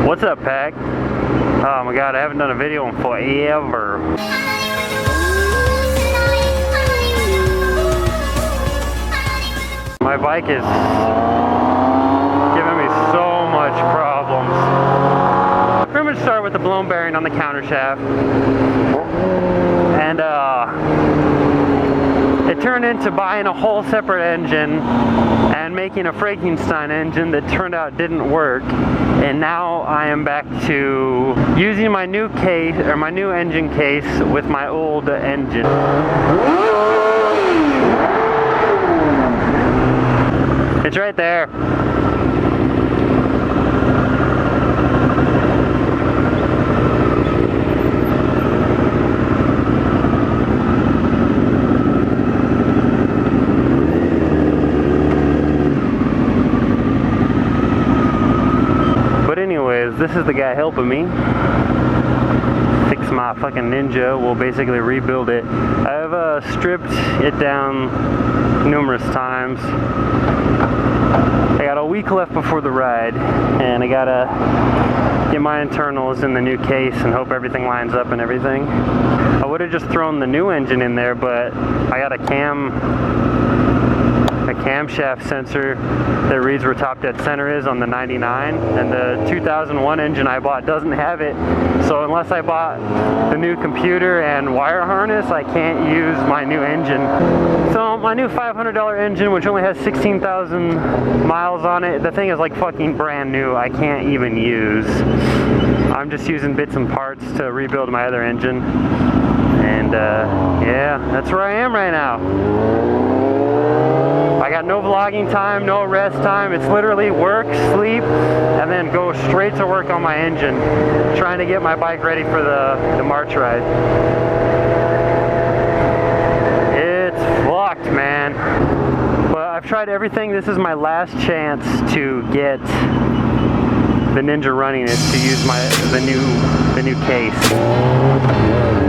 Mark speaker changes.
Speaker 1: What's up, Pack? Oh my god, I haven't done a video in forever. My bike is giving me so much problems. We're going to start with the blown bearing on the counter shaft. And it turned into buying a whole separate engine and making a Frankenstein engine that turned out didn't work. And now I am back to using my new case, or my new engine case, with my old engine. It's right there. But anyways, this is the guy helping me fix my fucking Ninja. We'll basically rebuild it. I've stripped it down numerous times. I got a week left before the ride, and I gotta get my internals in the new case and hope everything lines up and everything. I would have just thrown the new engine in there, but I got a camshaft sensor that reads where top dead center is on the 99, and the 2001 engine I bought doesn't have it. So unless I bought the new computer and wire harness, I can't use my new engine. So my new $500 engine, which only has 16,000 miles on it, the thing is like fucking brand new. I can't even use. I'm just using bits and parts to rebuild my other engine. And yeah, that's where I am right now. I got no vlogging time, no rest time. It's literally work, sleep, and then go straight to work on my engine, trying to get my bike ready for the March ride. It's fucked, man. But I've tried everything. This is my last chance to get the Ninja running, is to use the new case.